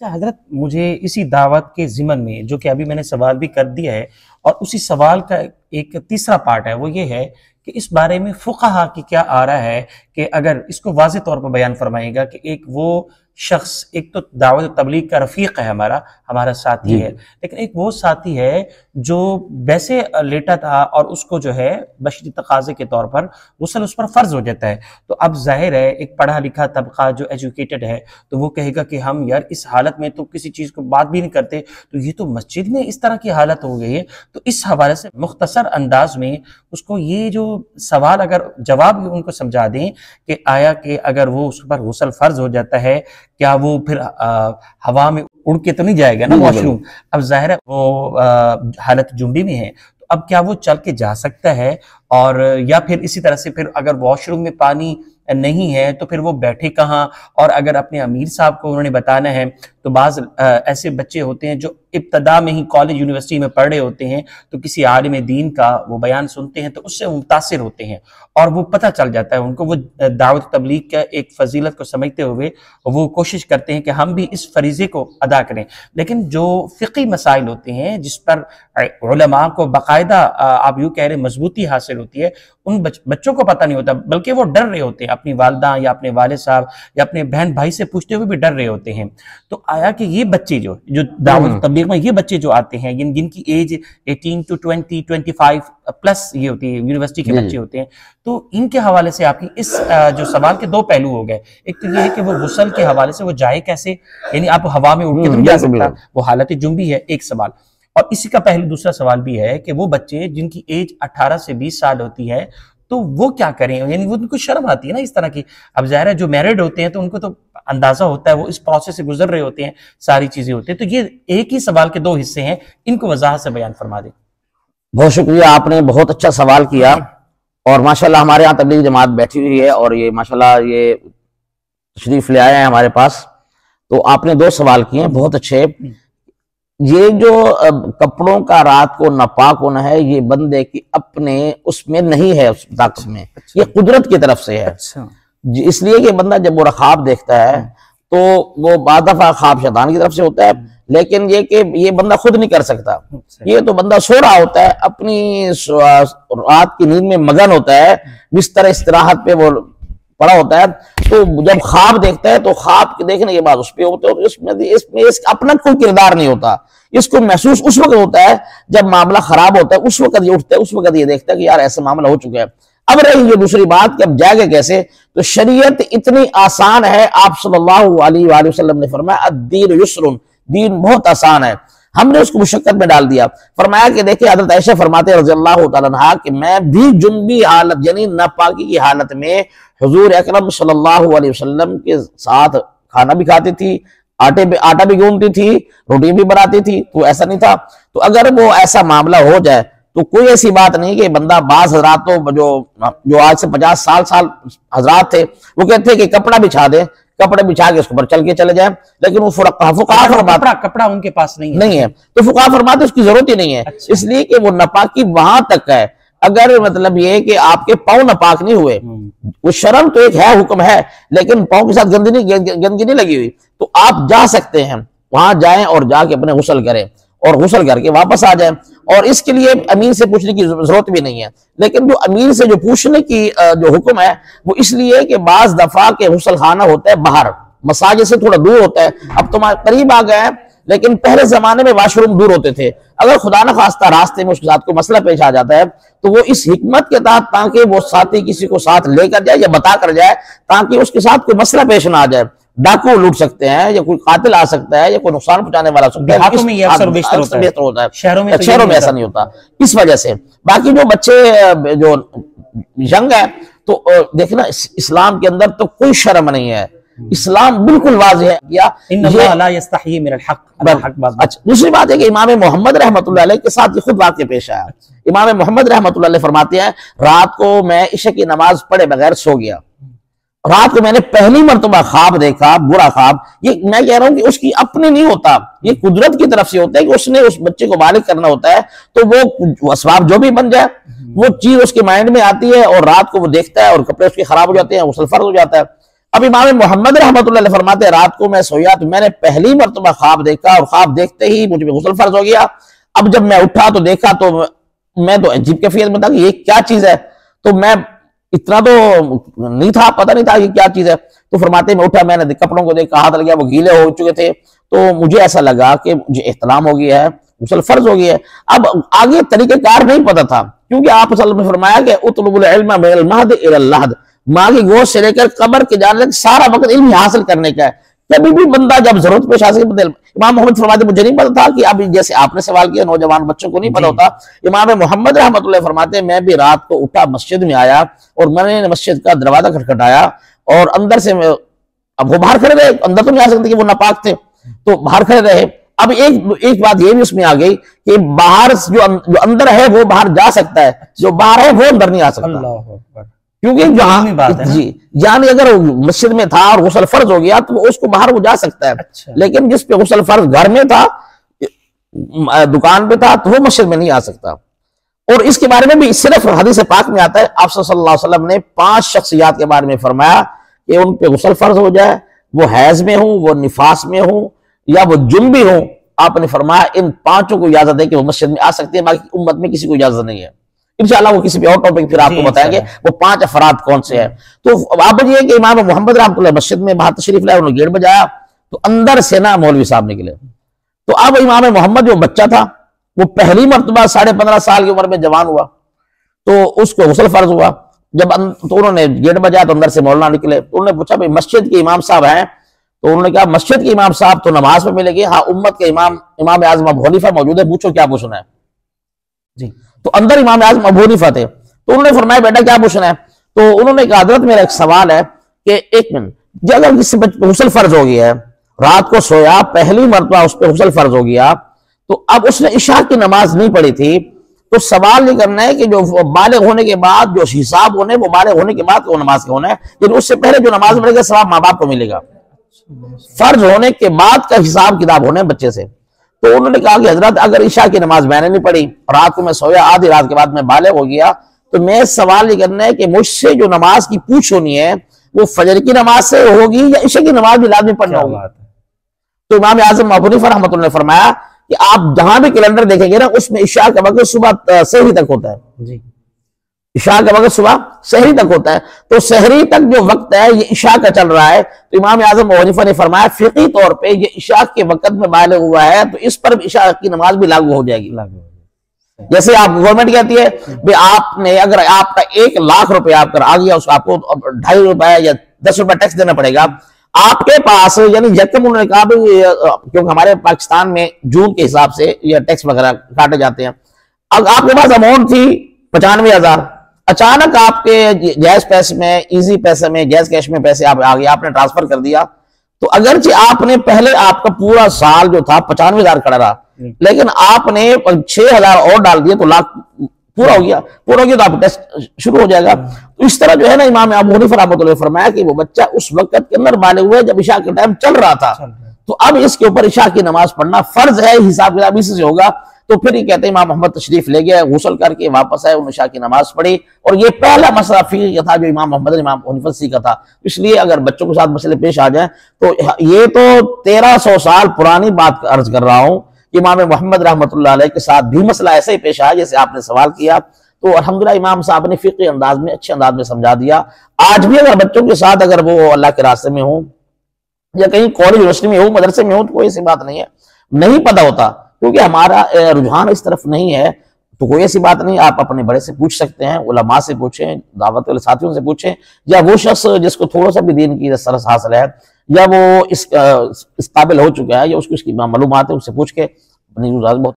अच्छा हजरत, मुझे इसी दावत के ज़िमन में जो कि अभी मैंने सवाल भी कर दिया है, और उसी सवाल का एक तीसरा पार्ट है, वो ये है कि इस बारे में फुक़हा की क्या आ रहा है कि अगर इसको वाज़े तौर पर बयान फरमाएगा कि एक वो शख्स, एक तो दावत तबलीग का रफ़ीक है, हमारा साथी है, लेकिन एक वो साथी है जो वैसे लेटा था और उसको जो है बशरी तकाज़े के तौर पर गुस्ल उस पर फ़र्ज हो जाता है। तो अब ज़ाहिर है एक पढ़ा लिखा तबका जो एजुकेटेड है तो वो कहेगा कि हम यार इस हालत में तो किसी चीज़ को बात भी नहीं करते, तो ये तो मस्जिद में इस तरह की हालत हो गई है। तो इस हवाले से मुख्तसर अंदाज में उसको ये जो सवाल अगर जवाब उनको समझा दें कि आया कि अगर वो उस पर गुस्ल फ़र्ज हो जाता है, क्या वो फिर हवा में उड़ के तो नहीं जाएगा ना वॉशरूम। अब जाहिर है वो हालत जुम्बी में है, तो अब क्या वो चल के जा सकता है? और या फिर इसी तरह से फिर अगर वॉशरूम में पानी नहीं है तो फिर वो बैठे कहाँ? और अगर अपने अमीर साहब को उन्होंने बताना है तो बाज़ ऐसे बच्चे होते हैं जो इब्तदा में ही कॉलेज यूनिवर्सिटी में पढ़ रहे होते हैं, तो किसी आलिम दीन का वो बयान सुनते हैं तो उससे मुतासिर होते हैं और वो पता चल जाता है उनको, वो दावत तबलीग का एक फजीलत को समझते हुए वो कोशिश करते हैं कि हम भी इस फरीज़े को अदा करें। लेकिन जो फ़िक़ी मसाइल होते हैं जिस पर उलमा को बाकायदा आप यूँ कह रहे मजबूती हासिल होती है, उन बच्चों को पता नहीं होता, बल्कि वो डर रहे होते हैं अपनी वालदा या अपने वालिद साहब या अपने बहन भाई से पूछते हुए भी डर रहे होते हैं। तो आया कि ये बच्चे जो दावत तबलीग में ये बच्चे जो आते हैं जिनकी एज 18 to 20, 25 प्लस ये होती है, यूनिवर्सिटी के बच्चे होते हैं, तो इनके हवाले से आपकी इस जो सवाल के दो पहलू हो गए। एक तो ये है कि वो गुस्ल के हवाले से वो जाए कैसे, यानी आप हवा में उड़ के तो नहीं जा सकता, वो हालत जुम्बी है, एक सवाल। और इसी का पहलू दूसरा सवाल भी है कि वो बच्चे जिनकी एज 18 से 20 साल होती है तो वो क्या करें, यानी वो उनको शर्म आती है ना इस तरह की। अब ज़ाहिर है जो मैरिड होते हैं तो उनको तो अंदाजा होता है, वो इस प्रोसेस से गुजर रहे होते हैं, सारी चीजें होती हैं। तो ये एक ही सवाल के दो हिस्से हैं, इनको वजाहत से बयान फरमा दें। बहुत शुक्रिया, आपने बहुत अच्छा सवाल किया और माशाल्लाह हमारे यहाँ तबलीग जमात बैठी हुई है और ये माशाल्लाह ये तशरीफ ले आए हैं हमारे पास। तो आपने दो सवाल किए हैं बहुत अच्छे। ये जो कपड़ों का रात को नापाक होना है, ये बंदे की अपने उसमें नहीं है, उस ताकत में, ये कुदरत की तरफ से है। इसलिए कि बंदा जब वो ख्वाब देखता है तो वो बाद दफा ख्वाब शैतान की तरफ से होता है, लेकिन ये कि ये बंदा खुद नहीं कर सकता। ये तो बंदा सो रहा होता है, अपनी रात की नींद में मगन होता है, बिस्तर इस्तिराहत पे वो पड़ा होता है, तो जब ख्वाब देखता है तो ख्वाब देखने के बाद उस पर होते हैं, इसमें अपना कोई किरदार नहीं होता। इसको महसूस उस वक्त होता है जब मामला खराब होता है, उस वक्त ये उठता है, उस वक्त ये देखता है कि यार ऐसा मामला हो चुका है। अब रही ये दूसरी बात कि अब जाएगा कैसे, तो शरीयत इतनी आसान है। आप सल्लल्लाहु अलैहि वसल्लम ने फरमाया अद्दीन युस्रुन, दीन बहुत आसान है। हमने उसको मुशक्कत में डाल दिया। फरमाया कि देखिए हज़रत आयशा फरमाते रज़ियल्लाहु तआला अन्हा कि मैं भी जुनबी हालत यानी नापाकी की हालत में हुजूर अकरम सल्लल्लाहु अलैहि वसल्लम के साथ खाना भी खाती थी, आटा भी गूंथती थी, रोटी भी बनाती थी, तो ऐसा नहीं था। तो अगर वो ऐसा मामला हो जाए तो कोई ऐसी बात नहीं कि बंदा, बाज हजरात तो जो आज से 50 साल हजरात थे वो कहते हैं कि कपड़ा बिछा दे, कपड़े बिछा के उसके ऊपर चल के चले जाए, लेकिन वो कपड़ा उनके पास नहीं है तो फुक़हा फरमाते उसकी जरूरत ही नहीं है। अच्छा। इसलिए कि वो नापाकी वहां तक है। अगर मतलब ये कि आपके पाँव नापाक नहीं हुए, वो शर्म तो एक है, हुक्म है, लेकिन पाँव के साथ गंदगी नहीं लगी हुई, तो आप जा सकते हैं, वहां जाएं और जाके अपने गुस्ल करें और गुस्ल करके वापस आ जाएं। और इसके लिए अमीर से पूछने की जरूरत भी नहीं है। लेकिन जो अमीर से जो पूछने की जो हुक्म है वो इसलिए कि बाज दफा के गुस्ल खाना होता है बाहर, मसाजिद से थोड़ा दूर होता है। अब तो करीब आ गए हैं, लेकिन पहले जमाने में वाशरूम दूर होते थे। अगर खुदा न खास्ता रास्ते में उसके साथ कोई मसला पेश आ जाता है तो वो इस हिकमत के तहत, ताकि वो साथी किसी को साथ लेकर जाए या बता कर जाए, ताकि उसके साथ कोई मसला पेश ना आ जाए। डाकू लूट सकते हैं या कोई कातिल आ सकता है या कोई नुकसान पहुंचाने वाला सकता है, में ये अक्सर बेहतर होता है, शहरों में ऐसा नहीं होता। इस वजह से बाकी जो बच्चे जो यंग है, तो देखना इस्लाम के अंदर तो कोई शर्म नहीं है, इस्लाम बिल्कुल वाज़ेह है। अच्छा, दूसरी बात है कि इमाम मोहम्मद रहमतुल्लाह अलैह के साथ ये खुद वाक़या पेश आया। इमाम मोहम्मद रहमतुल्लाह अलैह फरमाते हैं, रात को मैं इशा की नमाज पढ़े बगैर सो गया, रात को मैंने पहली मर्तबा ख्वाब देखा, बुरा ख्वाब। ये मैं कह रहा हूं कि उसकी अपने नहीं होता, ये कुदरत की तरफ से होता है कि उसने उस बच्चे को बालिग करना होता है, तो वो असबाब जो भी बन जाए वो चीज उसके माइंड में आती है और रात को वो देखता है और कपड़े उसके खराब हो जाते हैं, गुस्ल फर्ज हो जाता है। अब इमाम मोहम्मद रहमतुल्लाह अलैह फरमाते रात को मैं सोया तो मैंने पहली मर्तबा ख्वाब देखा और ख्वाब देखते ही मुझ पे गुस्ल फर्ज हो गया। अब जब मैं उठा तो देखा तो मैं तो अजीब कैफियत में था कि ये क्या चीज है। तो मैं इतना तो नहीं था, पता नहीं था ये क्या चीज है। तो फरमाते मैं उठा, मैंने कपड़ों को देखा, हाथ लगा, वो गीले हो चुके थे। तो मुझे ऐसा लगा कि मुझे एहतलाम हो गया है, गुस्ल फर्ज हो गया है। अब आगे तरीकेकार नहीं पता था, क्योंकि आप सल्लल्लाहु अलैहि वसल्लम ने फरमाया कि उतलुबुल इल्म मिनल महद इलल लहद, माँ की गोद से लेकर कब्र के जाने तक सारा वक्त इल्म हासिल करने का है। कभी भी बंदा जब जरूरत पेश आ सके। इमाम मोहम्मद फरमाते मुझे नहीं पता था कि अब जैसे आपने सवाल किया नौजवान बच्चों को नहीं पता होता। इमाम मोहम्मद रहमतुल्लाह फरमाते मैं भी रात को उठा, मस्जिद में आया और मैंने मस्जिद का दरवाजा खटखटाया और अंदर से अब वो बाहर खड़े रहे, अंदर तो नहीं आ सकते कि वो नापाक थे, तो बाहर खड़े रहे। अब एक बात ये भी उसमें आ गई कि बाहर जो अंदर है वो बाहर जा सकता है, जो बाहर है वो अंदर नहीं आ सकता। क्योंकि जहां जी यानी अगर मस्जिद में था और गुस्ल फर्ज हो गया तो उसको बाहर वो जा सकता है। अच्छा। लेकिन जिस पे गुस्ल फर्ज घर में था, दुकान पे था, तो वो मस्जिद में नहीं आ सकता। और इसके बारे में भी सिर्फ हदीस पाक में आता है, आप सल्लल्लाहु अलैहि वसल्लम ने 5 शख्सियात के बारे में फरमाया कि उन पे गुस्ल फर्ज हो जाए, वो हैज में हो, वो निफास में हो या वो जुनबी हो। आपने फरमाया इन 5 को इजाजत है कि वो मस्जिद में आ सकते हैं, बाकी उम्मत में किसी को इजाजत नहीं है। इंशाअल्लाह वो किसी भी और टॉपिक फिर आपको बताएंगे वो 5 अफराद कौन से हैं। तो आप ये कि इमाम मोहम्मद रहमतुल्लाह मस्जिद में बाहर तशरीफ लाए, उन्होंने गेट बजाया तो अंदर से ना मौलवी साहब निकले। तो अब इमाम मोहम्मद जो बच्चा था वो पहली मर्तबा 15.5 साल की उम्र में जवान हुआ, तो उसको गुस्ल फर्ज हुआ। जब तो उन्होंने गेट बजाया तो अंदर से मौलाना निकले। तो उन्होंने पूछा भाई मस्जिद के इमाम साहब हैं? तो उन्होंने कहा मस्जिद के इमाम साहब तो नमाज में मिलेंगे, हाँ उम्मत के इमाम आज़म अबू हनीफा मौजूद है, पूछो क्या पूछना है जी। तो अंदर इमाम आज़म अबू हनीफा थे। तो उन्होंने फरमाया बेटा क्या पूछना है? तो उन्होंने कहा हज़रत मेरा एक सवाल है कि एक मिनट, अगर किसी बच्चे गुस्ल फर्ज हो गया है, रात को सोया, पहली मरतबा उस पर गुस्ल फर्ज हो गया, तो अब उसने इशा की नमाज नहीं पढ़ी थी, तो सवाल ये करना है कि जो बालिग होने के बाद जो हिसाब होने वो बालिग होने के बाद वो नमाज का होना है, लेकिन उससे पहले जो नमाज पढ़ेगा सवाब माँ बाप को मिलेगा। फर्ज होने के बाद का हिसाब किताब होने बच्चे से। तो उन्होंने कहा कि हजरत अगर इशा की नमाज मैंने नहीं पढ़ी, रात को मैं सोया, आधी रात के बाद मैं बालिग हो गया, तो मैं सवाल ये करना है कि मुझसे जो नमाज की पूछ होनी है वो फजर की नमाज से होगी या इशा की नमाज भी लाजमी पढ़ना होगी। तो इमाम आज़म अबू हनीफा रहमतुल्लाह ने फरमाया कि आप जहां भी कैलेंडर देखेंगे ना उसमें इशा का वक्त सुबह सहरी तक होता है जी। इशा का वक्त सुबह सहरी तक होता है, तो सहरी तक जो वक्त है ये इशा का चल रहा है। तो इमाम आज़म अबू हनीफा ने फरमाया फिक़ी तौर पे ये इशा के वक्त में बालिग हुआ है तो इस पर इशा की नमाज भी लागू हो जाएगी। जैसे आप गवर्नमेंट कहती है भाई आपने अगर आपका 1 लाख रुपया आपका आ गया, उसको आपको 2.5 रुपए या 10 रुपए टैक्स देना पड़ेगा आपके पास, यानी यकम उन्होंने कहा क्योंकि हमारे पाकिस्तान में जून के हिसाब से ये टैक्स वगैरह काटे जाते हैं। अब आपके पास अमाउंट थी 95,000, अचानक आपके गैस पैसे में, इजी पैसे में, गैस कैश में पैसे आप आ गए, आपने ट्रांसफर कर दिया, तो अगरचे आपने पहले आपका पूरा साल जो था 95,000 खड़ा रहा, लेकिन आपने 6,000 और डाल दिए तो लाख पूरा हो गया तो आप टेस्ट शुरू हो जाएगा। तो इस तरह जो है ना इमाम अबू हनीफा रहमतुल्लाह फरमाया कि वो बच्चा उस वक्त के अंदर बालिग हुए जब इशा का टाइम चल रहा था, तो अब इसके ऊपर इशा की नमाज पढ़ना फर्ज है, हिसाब किताब इसी से होगा। तो फिर ये कहते हैं इमाम मोहम्मद तशरीफ ले गया, गुस्ल करके वापस आए, उन्होंने इशा की नमाज पढ़ी, और ये पहला मसला फिक़ह का था जो इमाम मोहम्मद इमाम हनीफा सीखा था। इसलिए अगर बच्चों के साथ मसले पेश आ जाए तो ये तो 1300 साल पुरानी बात अर्ज कर रहा हूं, इमाम मोहम्मद रहमतुल्लाह अलैह के साथ भी मसला ऐसे ही पेश आया जैसे आपने सवाल किया। तो अल्हम्दुलिल्लाह इमाम साहब ने फिक़ी अंदाज में, अच्छे अंदाज में समझा दिया। आज भी अगर बच्चों के साथ अगर वो अल्लाह के रास्ते में हो या कहीं कॉलेज यूनिवर्सिटी में हो, मदरसे में हो, तो कोई ऐसी बात नहीं है, नहीं पता होता क्योंकि हमारा रुझान इस तरफ नहीं है, तो कोई ऐसी बात नहीं। आप अपने बड़े से पूछ सकते हैं, उलमा से पूछें, दावत वाले साथियों से पूछें, या वो शख्स जिसको थोड़ा सा भी दीन की सरस हासिल है या वो इस काबिल हो चुका है या उसको इसकी मालूमात है, उससे पूछ के अपनी